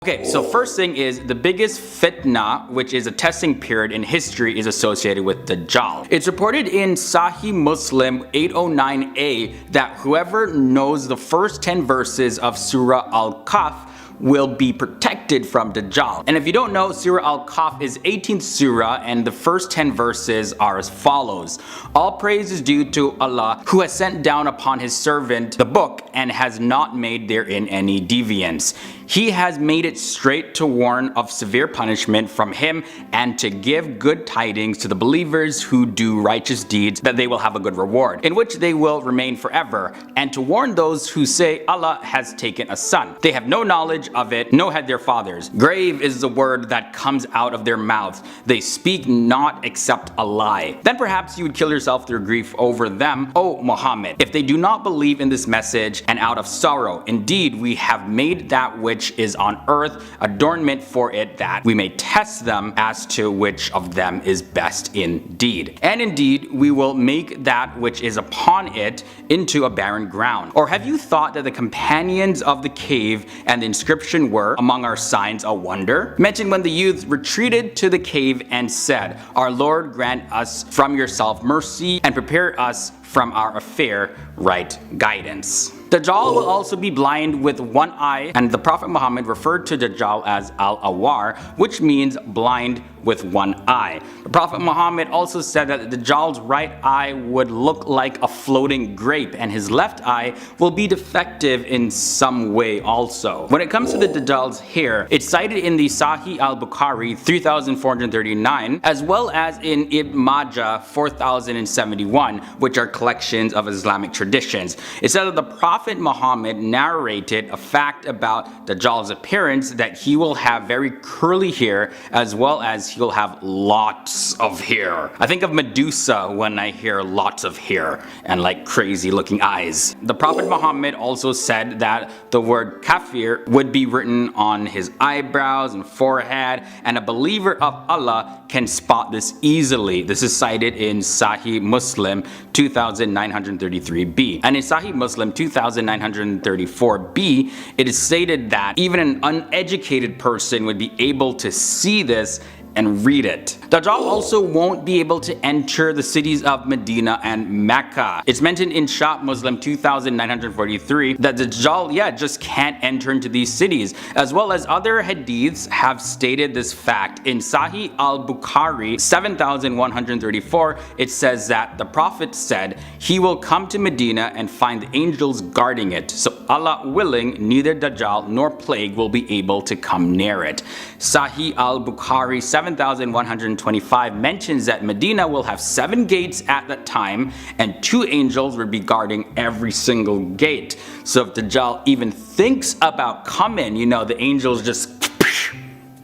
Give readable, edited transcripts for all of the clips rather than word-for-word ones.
Okay, so first thing is the biggest fitna, which is a testing period in history, is associated with Dajjal. It's reported in Sahih Muslim 809a that whoever knows the first 10 verses of Surah Al-Kahf will be protected from Dajjal. And if you don't know, Surah Al-Kahf is 18th surah and the first 10 verses are as follows. All praise is due to Allah who has sent down upon his servant the book and has not made therein any deviance. He has made it straight to warn of severe punishment from him and to give good tidings to the believers who do righteous deeds that they will have a good reward, in which they will remain forever, and to warn those who say Allah has taken a son. They have no knowledge of it, nor had their fathers. Grave is the word that comes out of their mouths. They speak not except a lie. Then perhaps you would kill yourself through grief over them, O Muhammad, if they do not believe in this message and out of sorrow. Indeed, we have made that which is on earth adornment for it, that we may test them as to which of them is best indeed. And indeed, we will make that which is upon it into a barren ground. Or have you thought that the companions of the cave and the inscription were among our signs a wonder? Mention when the youths retreated to the cave and said, Our Lord grant us from yourself mercy and prepare us from our affair right guidance. Dajjal will also be blind with one eye, and the Prophet Muhammad referred to Dajjal as Al-Awar, which means blind with one eye. The Prophet Muhammad also said that Dajjal's right eye would look like a floating grape and his left eye will be defective in some way also. When it comes to the Dajjal's hair, it's cited in the Sahih al-Bukhari 3439 as well as in Ibn Majah 4071, which are collections of Islamic traditions. It says that the Prophet Muhammad narrated a fact about Dajjal's appearance, that he will have very curly hair as well as he'll have lots of hair. I think of Medusa when I hear lots of hair and like crazy looking eyes. The Prophet Muhammad also said that the word kafir would be written on his eyebrows and forehead, and a believer of Allah can spot this easily. This is cited in Sahih Muslim 2933b. And in Sahih Muslim 2934b, it is stated that even an uneducated person would be able to see this and read it. Dajjal also won't be able to enter the cities of Medina and Mecca. It's mentioned in Sahih Muslim 2943 that Dajjal just can't enter into these cities, as well as other hadiths have stated this fact. In Sahih al-Bukhari 7134, it says that the Prophet said he will come to Medina and find the angels guarding it, so Allah willing, neither Dajjal nor plague will be able to come near it. Sahih al-Bukhari 7125 mentions that Medina will have 7 gates at that time and 2 angels will be guarding every single gate. So if Dajjal even thinks about coming, the angels just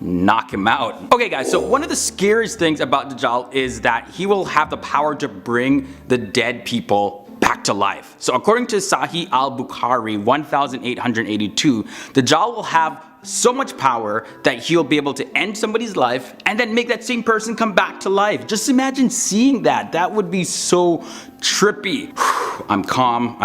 knock him out. Okay guys, so one of the scariest things about Dajjal is that he will have the power to bring the dead people back to life. So according to Sahih al-Bukhari 1882, Dajjal will have so much power that he'll be able to end somebody's life and then make that same person come back to life. Just imagine seeing that. That would be so trippy. I'm calm.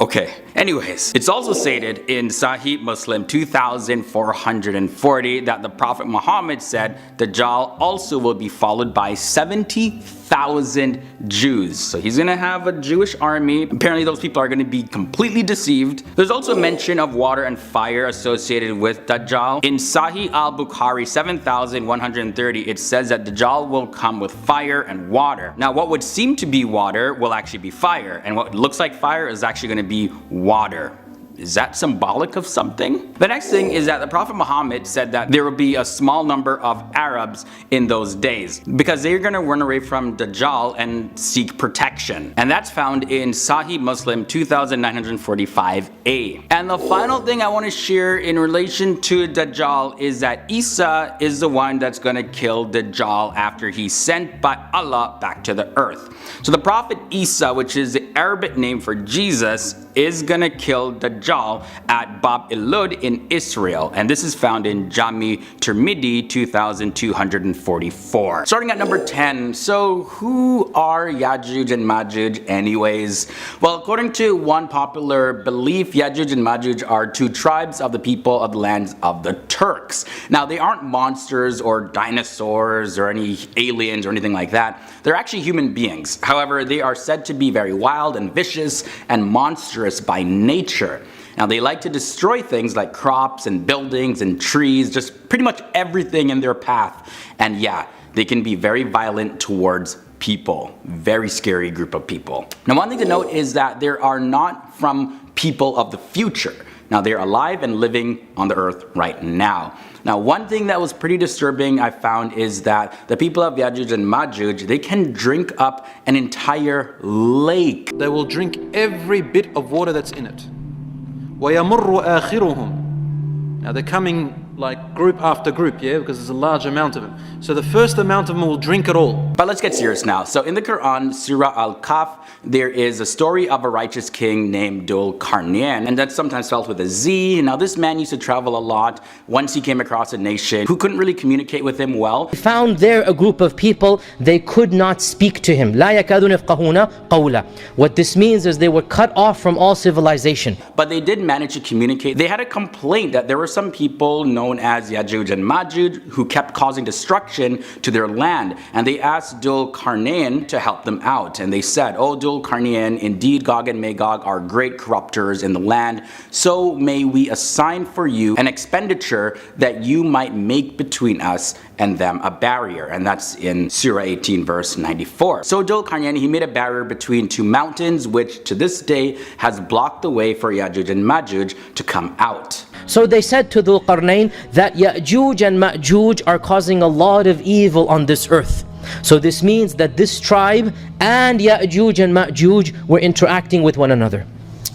Okay. Anyways, it's also stated in Sahih Muslim 2440 that the Prophet Muhammad said Dajjal also will be followed by 70,000 Jews. So he's gonna have a Jewish army. Apparently those people are gonna be completely deceived. There's also mention of water and fire associated with Dajjal. In Sahih al-Bukhari 7130, it says that Dajjal will come with fire and water. Now what would seem to be water will actually be fire, and what looks like fire is actually going to be water. Is that symbolic of something? The next thing is that the Prophet Muhammad said that there will be a small number of Arabs in those days because they're going to run away from Dajjal and seek protection. And that's found in Sahih Muslim 2945a. And the final thing I want to share in relation to Dajjal is that Isa is the one that's going to kill Dajjal after he's sent by Allah back to the earth. So the Prophet Isa, which is the Arabic name for Jesus, is gonna kill Dajjal at Bab el-Lud in Israel, and this is found in Jami Tirmidhi 2244. Starting at number 10, so who are Yajuj and Majuj anyways? Well, according to one popular belief, Yajuj and Majuj are two tribes of the people of the lands of the Turks. Now, they aren't monsters or dinosaurs or any aliens or anything like that. They're actually human beings. However, they are said to be very wild and vicious and monstrous by nature. Now, they like to destroy things like crops and buildings and trees, just pretty much everything in their path. And yeah, they can be very violent towards people. Very scary group of people. Now, one thing to note is that they are not from people of the future. Now, they're alive and living on the earth right now. Now, one thing that was pretty disturbing I found is that the people of Yajuj and Majuj, they can drink up an entire lake. They will drink every bit of water that's in it. وَيَمُرُّ آخِرُهُمْ. Now they're coming like group after group, yeah, because there's a large amount of them. So the first amount of them will drink it all. But let's get serious now. So in the Quran, Surah Al-Kahf, there is a story of a righteous king named Dhul Qarnayn, and that's sometimes spelled with a Z. Now this man used to travel a lot. Once he came across a nation who couldn't really communicate with him well. He found there a group of people, they could not speak to him. لَا يَكَادُونَ يَفْقَهُونَ قَوْلًا. What this means is they were cut off from all civilization. But they did manage to communicate. They had a complaint that there were some people known as Yajuj and Majuj who kept causing destruction to their land, and they asked Dhul Qarnayn to help them out, and they said, "Oh Dhul Qarnayn, indeed Gog and Magog are great corruptors in the land, so may we assign for you an expenditure that you might make between us and them a barrier," and that's in Surah 18 verse 94. So Dhul Qarnayn, he made a barrier between two mountains, which to this day has blocked the way for Yajuj and Majuj to come out. So they said to Dhul Qarnayn that Yajuj and Majuj are causing a lot of evil on this earth. So this means that this tribe and Yajuj and Majuj were interacting with one another.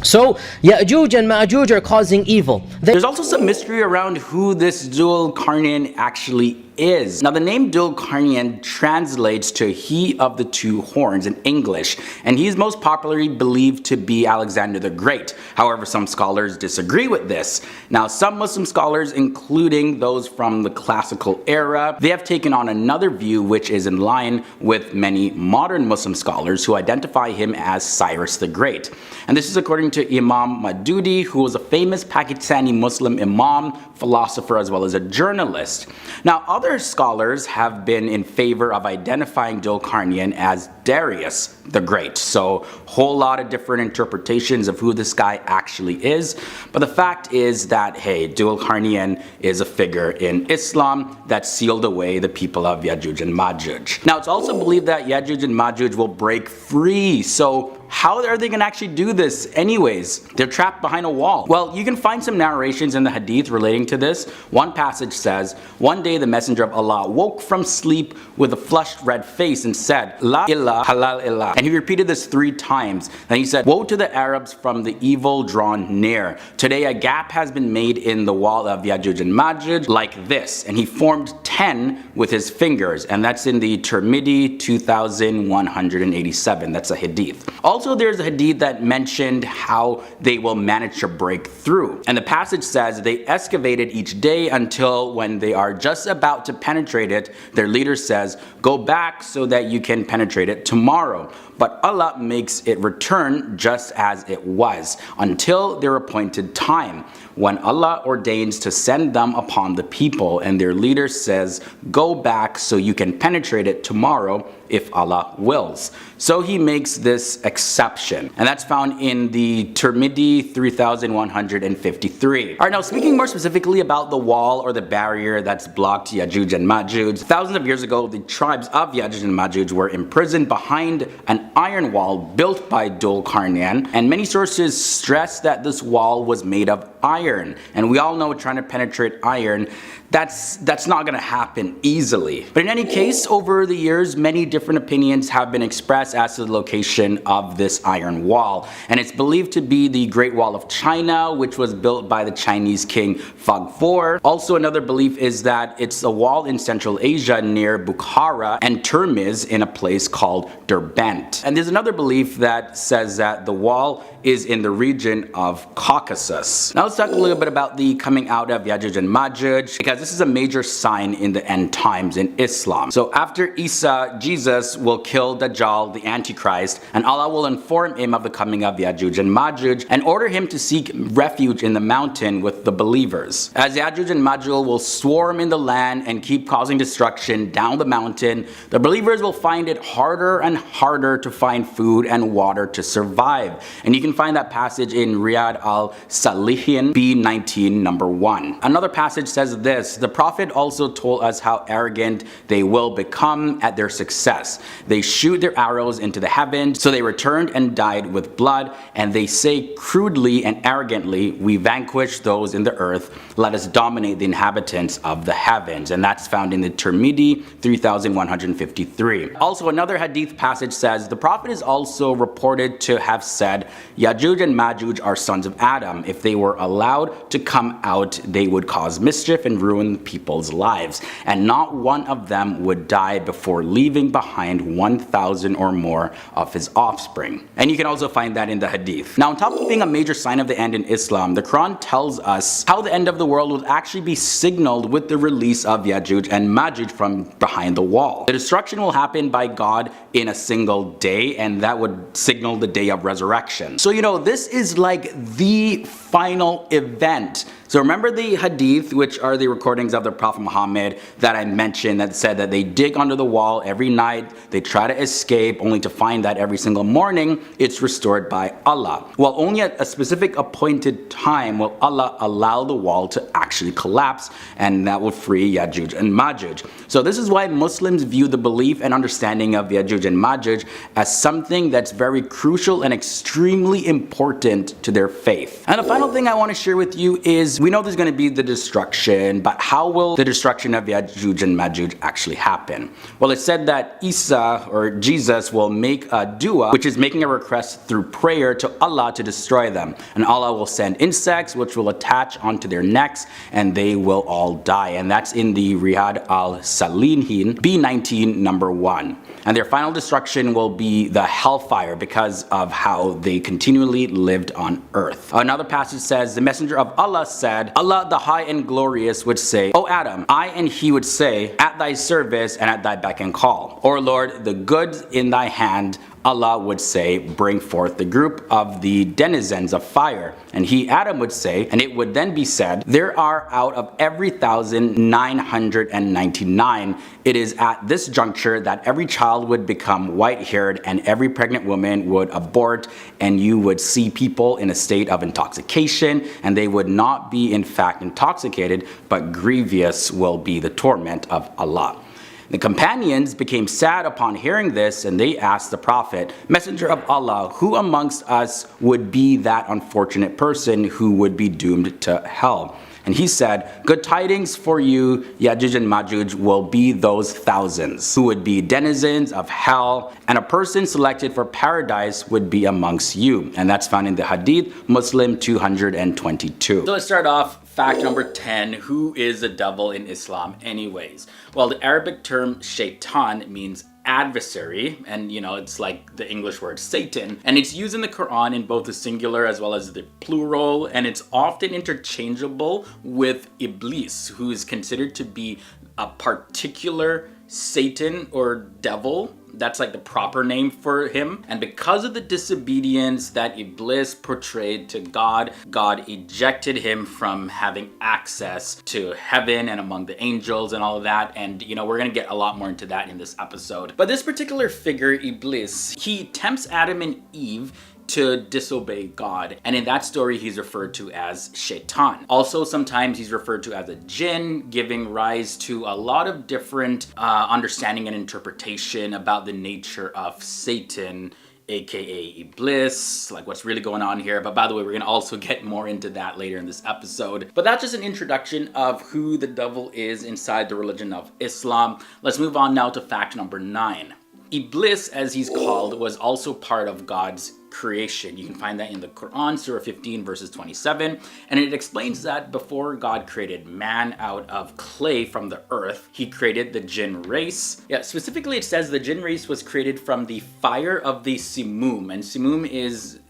So Yajuj and Majuj are causing evil. There's also some mystery around who this Dhul Qarnayn actually is. Now the name Dhul Qarnayn translates to he of the two horns in English, and he is most popularly believed to be Alexander the Great. However, some scholars disagree with this. Now some Muslim scholars, including those from the classical era, they have taken on another view which is in line with many modern Muslim scholars who identify him as Cyrus the Great. And this is according to Imam Majuj, who was a famous Pakistani Muslim imam, philosopher, as well as a journalist. Now other scholars have been in favor of identifying Dhul Qarnayn as Darius the Great. So whole lot of different interpretations of who this guy actually is. But the fact is that, hey, Dhul Qarnayn is a figure in Islam that sealed away the people of Yajuj and Majuj. Now it's also believed that Yajuj and Majuj will break free. So how are they going to actually do this anyways? They're trapped behind a wall. Well, you can find some narrations in the hadith relating to this. One passage says, one day the messenger of Allah woke from sleep with a flushed red face and said, La ilaha halal illah. And he repeated this 3 times. Then he said, woe to the Arabs from the evil drawn near. Today a gap has been made in the wall of Yajuj and Majuj like this. And he formed 10 with his fingers. And that's in the Tirmidhi 2187. That's a hadith. Also, there's a hadith that mentioned how they will manage to break through. And the passage says they excavated each day until when they are just about to penetrate it, their leader says, go back so that you can penetrate it tomorrow. But Allah makes it return just as it was until their appointed time, when Allah ordains to send them upon the people, and their leader says, go back so you can penetrate it tomorrow if Allah wills. So he makes this exception, and that's found in the Tirmidhi 3153. Alright, now speaking more specifically about the wall or the barrier that's blocked Yajuj and Majuj, thousands of years ago the tribes of Yajuj and Majuj were imprisoned behind an iron wall built by Dhul Qarnayn, and many sources stress that this wall was made of iron, and we all know trying to penetrate iron, that's not going to happen easily. But in any case, over the years, many different opinions have been expressed as to the location of of this iron wall. And it's believed to be the Great Wall of China, which was built by the Chinese king Fogfor. Also, another belief is that it's a wall in Central Asia near Bukhara and Termiz in a place called Derbent. And there's another belief that says that the wall is in the region of Caucasus. Now let's talk a little bit about the coming out of Yajuj and Majuj, because this is a major sign in the end times in Islam. So after Isa, Jesus will kill Dajjal, the Antichrist, and Allah will inform him of the coming of Yajuj and Majuj and order him to seek refuge in the mountain with the believers. As Yajuj and Majuj will swarm in the land and keep causing destruction down the mountain, the believers will find it harder and harder to find food and water to survive. And you can find that passage in Riyadh al-Salihin B19 number 1. Another passage says this: the Prophet also told us how arrogant they will become at their success. They shoot their arrows into the heavens, so they returned and died with blood, and they say crudely and arrogantly, we vanquish those in the earth, let us dominate the inhabitants of the heavens. And that's found in the Tirmidhi 3153. Also, another hadith passage says the Prophet is also reported to have said, Yajuj and Majuj are sons of Adam. If they were allowed to come out, they would cause mischief and ruin people's lives, and not one of them would die before leaving behind 1,000 or more of his offspring. And you can also find that in the hadith. Now, on top of being a major sign of the end in Islam, the Quran tells us how the end of the world will actually be signaled with the release of Yajuj and Majuj from behind the wall. The destruction will happen by God in a single day, and that would signal the day of resurrection. So, this is like the final event. So remember the hadith, which are the recordings of the Prophet Muhammad that I mentioned, that said that they dig under the wall every night, they try to escape, only to find that every single morning it's restored by Allah. Well, only at a specific appointed time will Allah allow the wall to actually collapse, and that will free Yajuj and Majuj. So this is why Muslims view the belief and understanding of Yajuj and Majuj as something that's very crucial and extremely important to their faith. And the final thing I want to share with you is, we know there's going to be the destruction, but how will the destruction of Yajuj and Majuj actually happen? Well, it's said that Isa, or Jesus, will make a dua, which is making a request through prayer to Allah to destroy them. And Allah will send insects which will attach onto their necks, and they will all die. And that's in the Riyadh al-Salihin B19 number 1. And their final destruction will be the hellfire because of how they continually lived on earth. Another passage says, the messenger of Allah said, Allah the high and glorious would say, O Adam, I and he would say, at thy service and at thy beck and call. Or Lord, the good in thy hand, Allah would say, bring forth the group of the denizens of fire. And he, Adam, would say, and it would then be said, there are out of every 1,999. It is at this juncture that every child would become white-haired and every pregnant woman would abort, and you would see people in a state of intoxication, and they would not be in fact intoxicated, but grievous will be the torment of Allah. The companions became sad upon hearing this, and they asked the Prophet, Messenger of Allah, who amongst us would be that unfortunate person who would be doomed to hell? And he said, good tidings for you, Yajuj and Majuj will be those thousands who would be denizens of hell, and a person selected for paradise would be amongst you. And that's found in the Hadith, Muslim 222. So let's start off. Fact number 10, who is the devil in Islam anyways? Well, the Arabic term shaitan means adversary, and it's like the English word Satan, and it's used in the Quran in both the singular as well as the plural, and it's often interchangeable with Iblis, who is considered to be a particular Satan or devil. That's like the proper name for him. And because of the disobedience that Iblis portrayed to God, God ejected him from having access to heaven and among the angels and all of that. And we're gonna get a lot more into that in this episode. But this particular figure, Iblis, he tempts Adam and Eve to disobey God. And in that story, he's referred to as Shaitan. Also, sometimes he's referred to as a jinn, giving rise to a lot of different understanding and interpretation about the nature of Satan, aka Iblis, like what's really going on here. But by the way, we're gonna also get more into that later in this episode. But that's just an introduction of who the devil is inside the religion of Islam. Let's move on now to fact number 9. Iblis, as he's called, was also part of God's creation. You can find that in the Quran, Surah 15, verses 27. And it explains that before God created man out of clay from the earth, he created the jinn race. Yeah, specifically it says the jinn race was created from the fire of the Simum. And Simum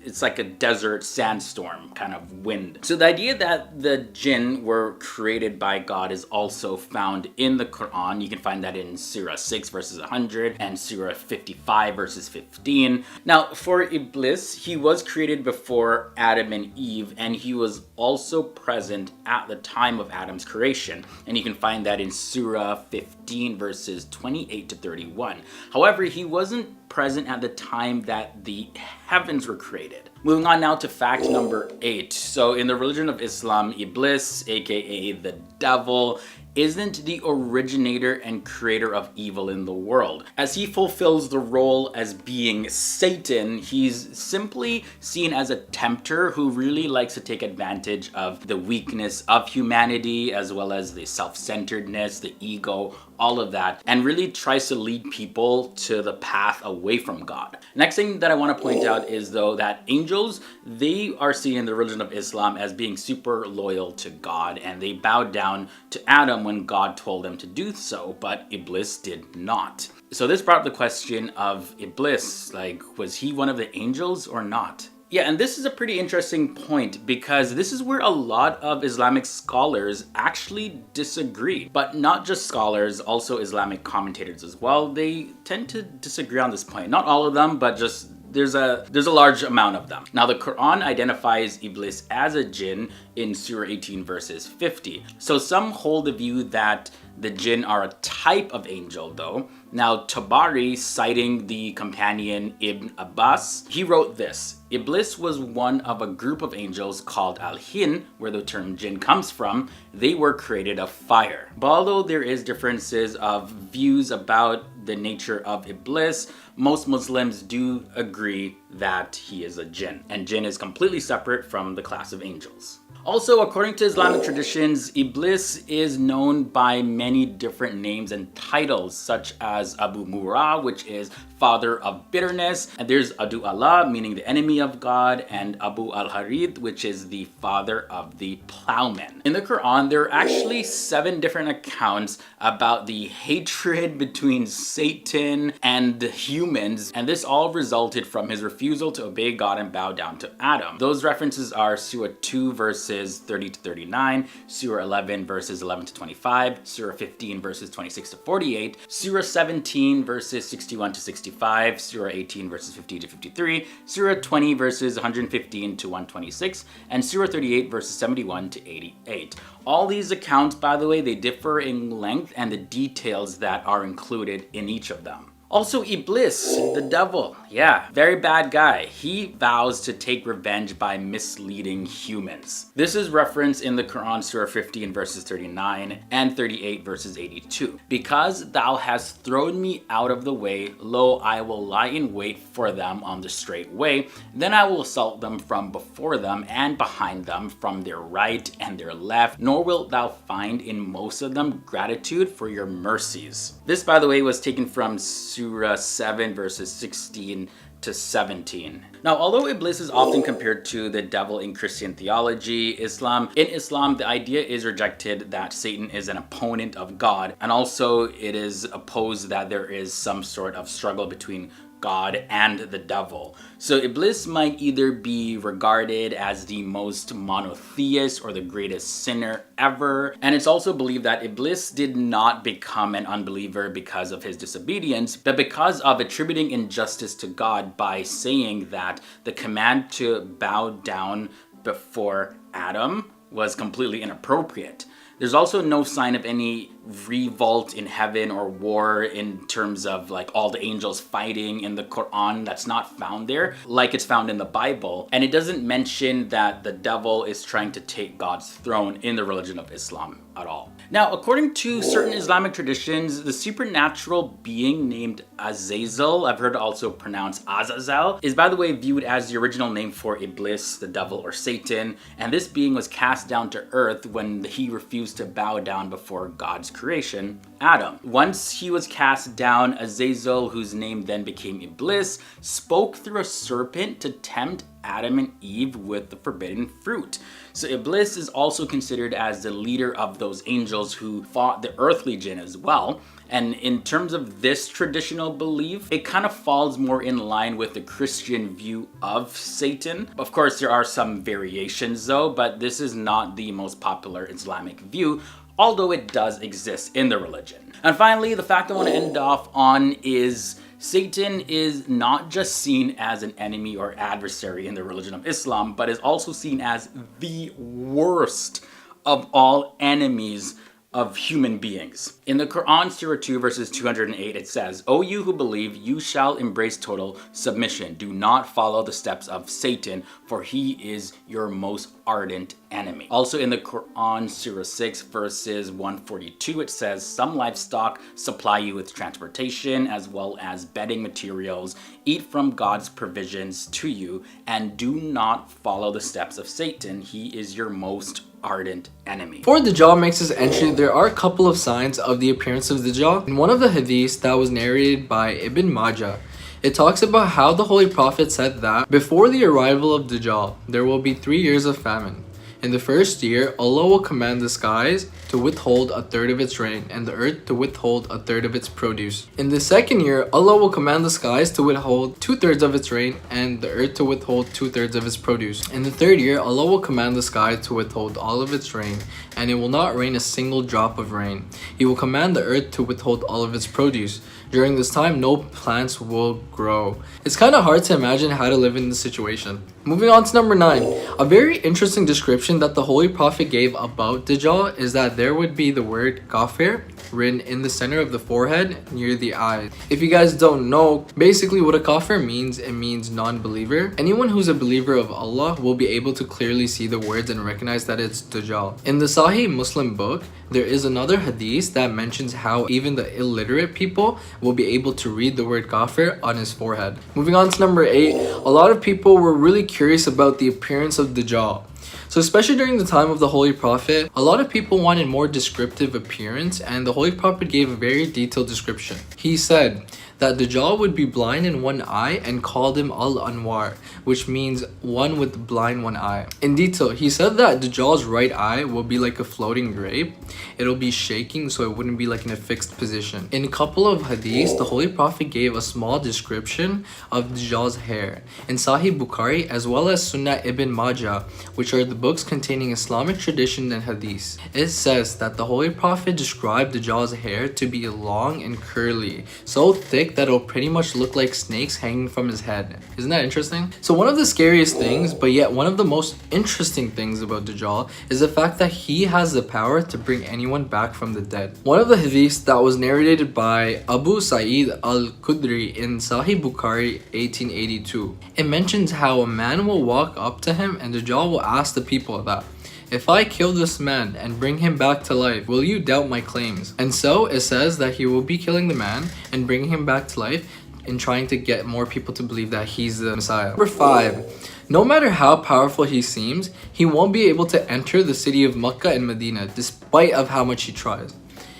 it's like a desert sandstorm kind of wind. So the idea that the jinn were created by God is also found in the Quran. You can find that in Surah 6 verses 100 and Surah 55 verses 15. Now for Iblis, he was created before Adam and Eve, and he was also present at the time of Adam's creation. And you can find that in Surah 15 verses 28 to 31. However, he wasn't present at the time that the heavens were created. Moving on now to fact number 8. So in the religion of Islam, Iblis, aka the devil, isn't the originator and creator of evil in the world. As he fulfills the role as being Satan, he's simply seen as a tempter who really likes to take advantage of the weakness of humanity, as well as the self-centeredness, the ego, all of that, and really tries to lead people to the path away from God. Next thing that I want to point out is though that angels, they are seen in the religion of Islam as being super loyal to God, and they bowed down to Adam when God told them to do so, but Iblis did not. So this brought up the question of Iblis, like, was he one of the angels or not? Yeah, and this is a pretty interesting point because this is where a lot of Islamic scholars actually disagree. But not just scholars, also Islamic commentators as well. They tend to disagree on this point. Not all of them, but just there's a large amount of them. Now the Quran identifies Iblis as a jinn in Surah 18 verses 50. So some hold the view that the jinn are a type of angel though. Now Tabari, citing the companion Ibn Abbas, he wrote this: Iblis was one of a group of angels called Al-Hin, where the term jinn comes from. They were created of fire. But although there is differences of views about the nature of Iblis, most Muslims do agree that he is a jinn, and jinn is completely separate from the class of angels. Also, according to Islamic traditions, Iblis is known by many different names and titles, such as Abu Mura, which is father of bitterness, and there's Adu Allah, meaning the enemy of God, and Abu al-Harid, which is the father of the plowman. In the Quran, there are actually 7 different accounts about the hatred between Satan and the humans, and this all resulted from his refusal to obey God and bow down to Adam. Those references are Surah 2 verses 30 to 39, Surah 11 verses 11 to 25, Surah 15 verses 26 to 48, Surah 17 verses 61 to 65, Surah 18 verses 50 to 53, Surah 20 verses 115 to 126, and Surah 38 verses 71 to 88. All these accounts, by the way, they differ in length and the details that are included in each of them. Also, Iblis, the devil, yeah, very bad guy. He vows to take revenge by misleading humans. This is referenced in the Quran, Surah 15 verses 39 and 38 verses 82. Because thou hast thrown me out of the way, lo, I will lie in wait for them on the straight way. Then I will assault them from before them and behind them, from their right and their left. Nor wilt thou find in most of them gratitude for your mercies. This, by the way, was taken from Surah 7 verses 16 to 17. Now, although Iblis is often compared to the devil in Christian theology, in Islam, the idea is rejected that Satan is an opponent of God, and also it is opposed that there is some sort of struggle between God and the devil. So Iblis might either be regarded as the most monotheist or the greatest sinner ever. And it's also believed that Iblis did not become an unbeliever because of his disobedience, but because of attributing injustice to God by saying that the command to bow down before Adam was completely inappropriate. There's also no sign of any revolt in heaven or war in terms of like all the angels fighting in the Quran. That's not found there like it's found in the Bible. And it doesn't mention that the devil is trying to take God's throne in the religion of Islam at all. Now, according to certain Islamic traditions, the supernatural being named Azazel, I've heard it also pronounced Azazel, is by the way viewed as the original name for Iblis, the devil, or Satan, and this being was cast down to earth when he refused to bow down before God's creation, Adam. Once he was cast down, Azazel, whose name then became Iblis, spoke through a serpent to tempt Adam and Eve with the forbidden fruit. So Iblis is also considered as the leader of those angels who fought the earthly jinn as well. And in terms of this traditional belief, it kind of falls more in line with the Christian view of Satan. Of course, there are some variations though, but this is not the most popular Islamic view, although it does exist in the religion. And finally, the fact I want to end off on is Satan is not just seen as an enemy or adversary in the religion of Islam, but is also seen as the worst of all enemies of human beings. In the Quran, Surah 2, verses 208, it says, "O you who believe, you shall embrace total submission. Do not follow the steps of Satan, for he is your most ardent enemy." Also in the Quran, Surah 6, verses 142, it says, "Some livestock supply you with transportation as well as bedding materials. Eat from God's provisions to you, and do not follow the steps of Satan. He is your most ardent enemy." Before Dajjal makes his entry, there are a couple of signs of the appearance of Dajjal. In one of the hadiths that was narrated by Ibn Majah, it talks about how the Holy Prophet said that before the arrival of Dajjal, there will be 3 years of famine. In the first year, Allah will command the skies to withhold a third of its rain and the earth to withhold a third of its produce. In the second year, Allah will command the skies to withhold 2/3 of its rain and the earth to withhold 2/3 of its produce. In the third year, Allah will command the sky to withhold all of its rain and it will not rain a single drop of rain. He will command the earth to withhold all of its produce. During this time, no plants will grow. It's kind of hard to imagine how to live in this situation. Moving on to number 9. A very interesting description that the Holy Prophet gave about Dajjal is that there would be the word kafir written in the center of the forehead near the eyes. If you guys don't know, basically what a kafir means, it means non-believer. Anyone who's a believer of Allah will be able to clearly see the words and recognize that it's Dajjal. In the Sahih Muslim book, there is another hadith that mentions how even the illiterate people will be able to read the word kafir on his forehead. Moving on to number 8, a lot of people were really curious about the appearance of Dajjal. So especially during the time of the Holy Prophet, a lot of people wanted more descriptive appearance, and the Holy Prophet gave a very detailed description. He said that Dajjal would be blind in one eye and called him Al-Anwar, which means one with blind one eye. In detail, he said that Dajjal's right eye will be like a floating grape. It'll be shaking, so it wouldn't be like in a fixed position. In a couple of hadiths, the Holy Prophet gave a small description of Dajjal's hair. In Sahih Bukhari as well as Sunnah Ibn Majah, which are the books containing Islamic tradition and hadiths, it says that the Holy Prophet described Dajjal's hair to be long and curly, so thick that it'll pretty much look like snakes hanging from his head. Isn't that interesting? So one of the scariest things, but yet one of the most interesting things about Dajjal is the fact that he has the power to bring anyone back from the dead. One of the hadiths that was narrated by Abu Sa'id al-Khudri in Sahih Bukhari 1882, it mentions how a man will walk up to him and Dajjal will ask the people that, "If I kill this man and bring him back to life, will you doubt my claims?" And so it says that he will be killing the man and bringing him back to life and trying to get more people to believe that he's the Messiah. Number 5. No matter how powerful he seems, he won't be able to enter the city of Mecca and Medina despite of how much he tries.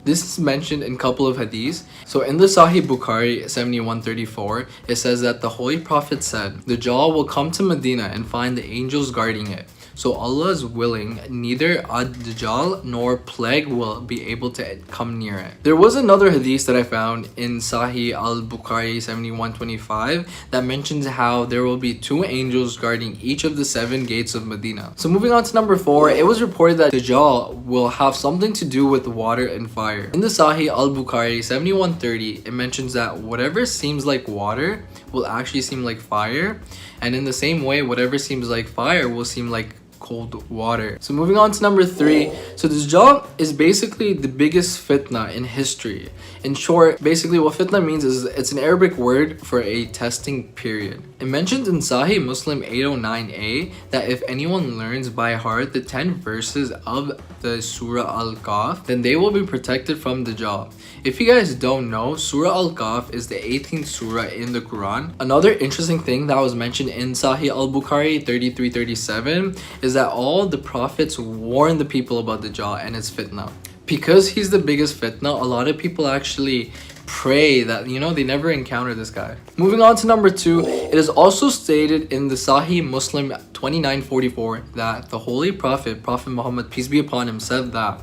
This is mentioned in a couple of hadiths. So in the Sahih Bukhari 7134, it says that the Holy Prophet said, "Dajjal will come to Medina and find the angels guarding it. So Allah is willing, neither Dajjal nor plague will be able to come near it." There was another hadith that I found in Sahih al-Bukhari 7125 that mentions how there will be 2 angels guarding each of the 7 gates of Medina. So moving on to number 4, it was reported that Dajjal will have something to do with water and fire. In the Sahih al-Bukhari 7130, it mentions that whatever seems like water will actually seem like fire, and in the same way, whatever seems like fire will seem like cold water. So moving on to number 3. So Dajjal is basically the biggest fitna in history. In short, basically what fitna means is it's an Arabic word for a testing period. It mentions in Sahih Muslim 809a that if anyone learns by heart the 10 verses of the Surah Al-Kahf, then they will be protected from Dajjal. If you guys don't know, Surah Al-Kahf is the 18th surah in the Quran. Another interesting thing that was mentioned in Sahih Al-Bukhari 3337 is that all the prophets warn the people about Dajjal and its fitna. Because he's the biggest fitna, a lot of people actually pray that, you know, they never encounter this guy. Moving on to number 2, it is also stated in the Sahih Muslim 2944 that the Holy Prophet, Prophet Muhammad, peace be upon him, said that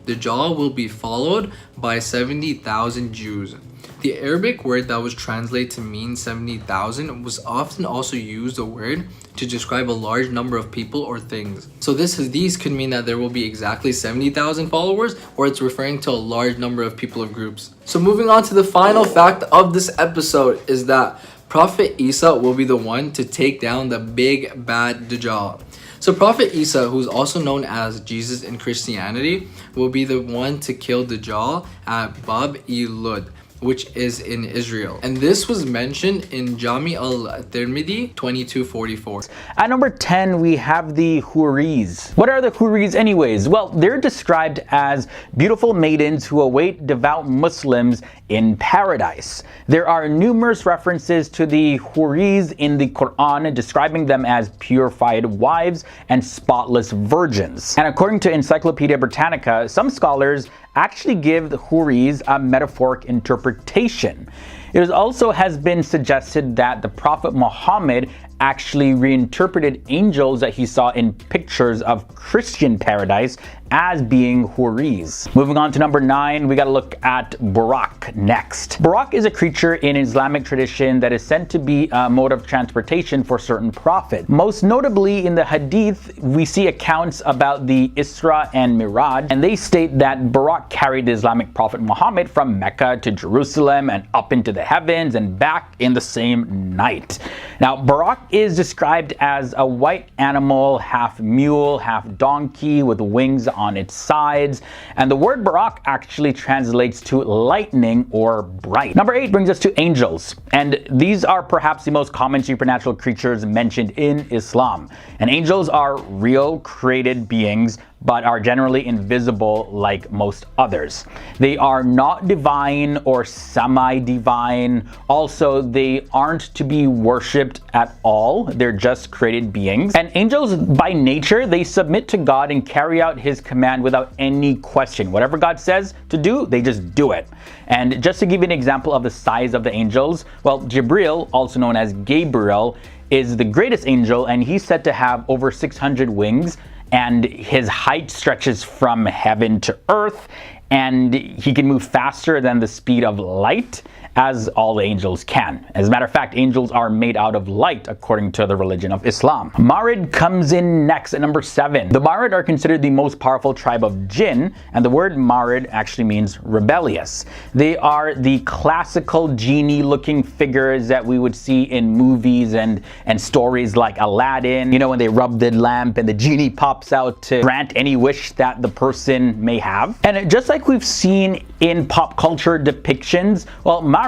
Dajjal will be followed by 70,000 Jews. The Arabic word that was translated to mean 70,000 was often also used a word to describe a large number of people or things. So these could mean that there will be exactly 70,000 followers, or it's referring to a large number of people or groups. So moving on to the final fact of this episode is that Prophet Isa will be the one to take down the big bad Dajjal. So Prophet Isa, who's also known as Jesus in Christianity, will be the one to kill Dajjal at Bab-e-Lud, which is in Israel. And this was mentioned in Jami al-Tirmidhi 2244. At number 10, we have the Houris. What are the Houris anyways? Well, they're described as beautiful maidens who await devout Muslims in paradise. There are numerous references to the Houris in the Quran describing them as purified wives and spotless virgins. And according to Encyclopedia Britannica, some scholars actually give the Houris a metaphoric interpretation. It also has been suggested that the Prophet Muhammad actually reinterpreted angels that he saw in pictures of Christian paradise as being Houris. Moving on to number 9, we gotta look at Buraq next. Buraq is a creature in Islamic tradition that is said to be a mode of transportation for certain prophets. Most notably in the Hadith, we see accounts about the Isra and Miraj, and they state that Buraq carried the Islamic prophet Muhammad from Mecca to Jerusalem and up into the heavens and back in the same night. Now, Buraq is described as a white animal, half mule, half donkey, with wings on its sides, and the word Buraq actually translates to lightning or bright. Number 8 brings us to angels, and these are perhaps the most common supernatural creatures mentioned in Islam. And angels are real created beings, but are generally invisible like most others. They are not divine or semi-divine. Also, they aren't to be worshipped at all. They're just created beings. And angels, by nature, they submit to God and carry out his command without any question. Whatever God says to do, they just do it. And just to give you an example of the size of the angels, well, Jibril, also known as Gabriel, is the greatest angel, and he's said to have over 600 wings, and his height stretches from heaven to earth, and he can move faster than the speed of light, as all the angels can. As a matter of fact, angels are made out of light according to the religion of Islam. Marid comes in next at number 7. The Marid are considered the most powerful tribe of jinn, and the word Marid actually means rebellious. They are the classical genie-looking figures that we would see in movies and stories like Aladdin, you know, when they rub the lamp and the genie pops out to grant any wish that the person may have. And just like we've seen in pop culture depictions, well, Marid,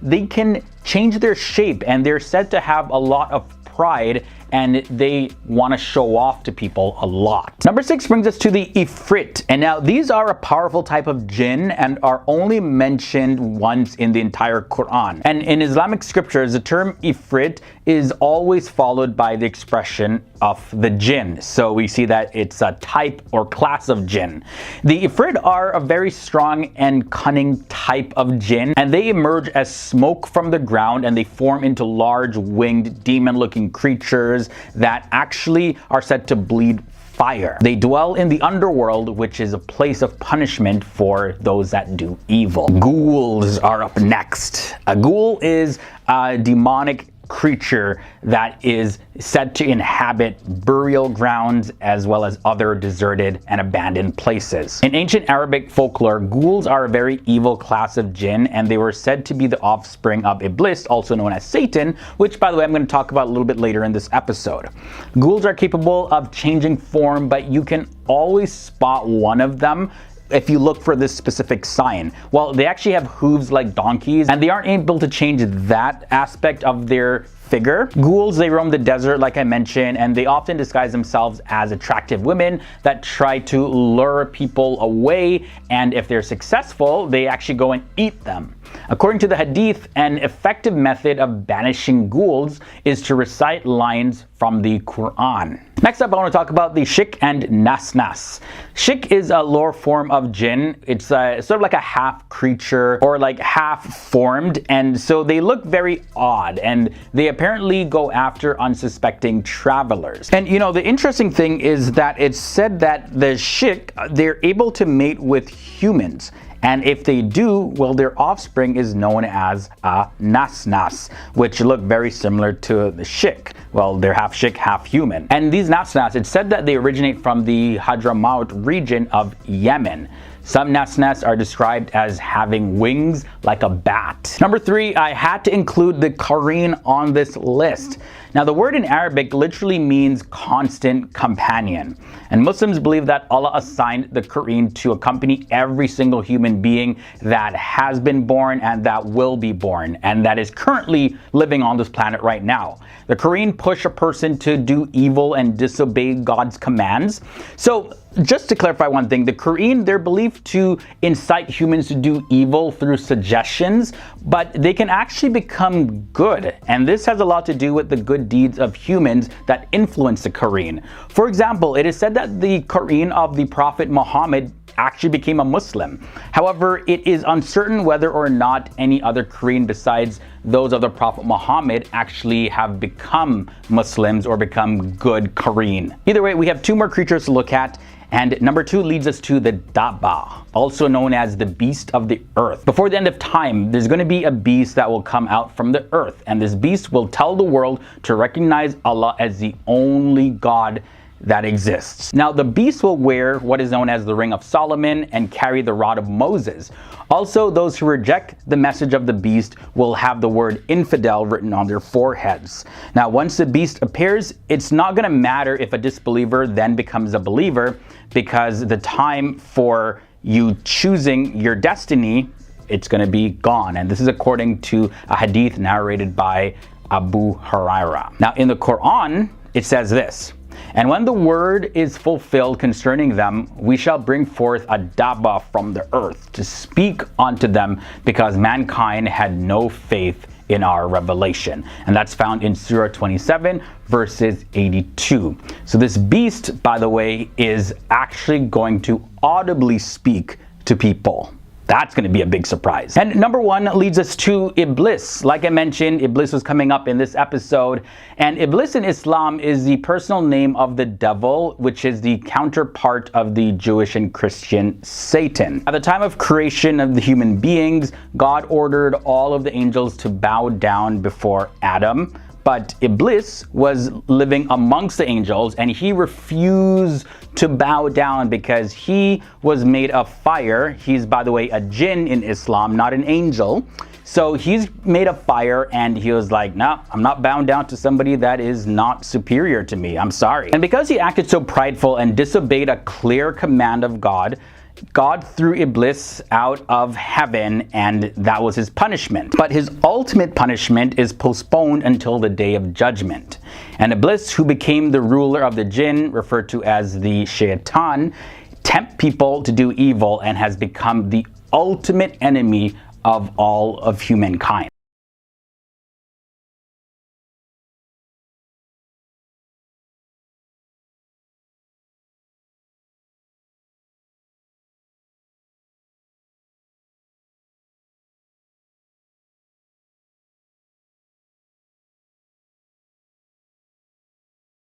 they can change their shape, and they're said to have a lot of pride, and they want to show off to people a lot. Number 6 brings us to the Ifrit, and now these are a powerful type of jinn and are only mentioned once in the entire Quran. And in Islamic scriptures, the term Ifrit is always followed by the expression of the jinn. So we see that it's a type or class of jinn. The Ifrit are a very strong and cunning type of jinn, and they emerge as smoke from the ground, and they form into large winged demon-looking creatures that actually are said to bleed fire. They dwell in the underworld, which is a place of punishment for those that do evil. Ghouls are up next. A ghoul is a demonic creature that is said to inhabit burial grounds as well as other deserted and abandoned places. In ancient Arabic folklore, ghouls are a very evil class of jinn, and they were said to be the offspring of Iblis, also known as Satan, which, by the way, I'm going to talk about a little bit later in this episode. Ghouls are capable of changing form, but you can always spot one of them if you look for this specific sign. Well, they actually have hooves like donkeys, and they aren't able to change that aspect of their figure. Ghouls, they roam the desert, like I mentioned, and they often disguise themselves as attractive women that try to lure people away, and if they're successful, they actually go and eat them. According to the Hadith, an effective method of banishing ghouls is to recite lines from the Quran. Next up, I want to talk about the Shik and Nas. Shik is a lower form of jinn. It's sort of like a half creature or like half formed, and so they look very odd, and they apparently go after unsuspecting travelers. And you know, the interesting thing is that it's said that the Shik, they're able to mate with humans. And if they do, well, their offspring is known as a Nas, which look very similar to the Shik. Well, they're half Shik, half human. And these Nas, it's said that they originate from the Hadramaut region of Yemen. Some Nas are described as having wings like a bat. Number 3, I had to include the Qareen on this list. Now, the word in Arabic literally means constant companion. And Muslims believe that Allah assigned the Qareen to accompany every single human being that has been born and that will be born and that is currently living on this planet right now. The Qareen push a person to do evil and disobey God's commands. So, just to clarify one thing, the Qareen, they're believed to incite humans to do evil through suggestions, but they can actually become good. And this has a lot to do with the good deeds of humans that influence the Qareen. For example, it is said that the Qareen of the Prophet Muhammad actually became a Muslim. However, it is uncertain whether or not any other Qareen besides those of the Prophet Muhammad actually have become Muslims or become good Qareen. Either way, we have 2 more creatures to look at. And number 2 leads us to the Dabba, also known as the beast of the earth. Before the end of time, there's going to be a beast that will come out from the earth, and this beast will tell the world to recognize Allah as the only God that exists. Now, the beast will wear what is known as the Ring of Solomon and carry the rod of Moses. Also, those who reject the message of the beast will have the word infidel written on their foreheads. Now, once the beast appears, it's not going to matter if a disbeliever then becomes a believer, because the time for you choosing your destiny, it's going to be gone. And this is according to a hadith narrated by Abu Hurairah. Now, in the Quran, it says this: "And when the word is fulfilled concerning them, we shall bring forth a Dabba from the earth to speak unto them, because mankind had no faith in our revelation." And that's found in Surah 27 verses 82. So this beast, by the way, is actually going to audibly speak to people. That's going to be a big surprise. And number 1 leads us to Iblis. Like I mentioned, Iblis was coming up in this episode. And Iblis in Islam is the personal name of the devil, which is the counterpart of the Jewish and Christian Satan. At the time of creation of the human beings, God ordered all of the angels to bow down before Adam. But Iblis was living amongst the angels, and he refused to bow down because he was made of fire. He's, by the way, a jinn in Islam, not an angel. So he's made of fire, and he was like, no, I'm not bowing down to somebody that is not superior to me. I'm sorry. And because he acted so prideful and disobeyed a clear command of God, God threw Iblis out of heaven, and that was his punishment. But his ultimate punishment is postponed until the day of judgment. And Iblis, who became the ruler of the jinn, referred to as the shaitan, tempt people to do evil and has become the ultimate enemy of all of humankind.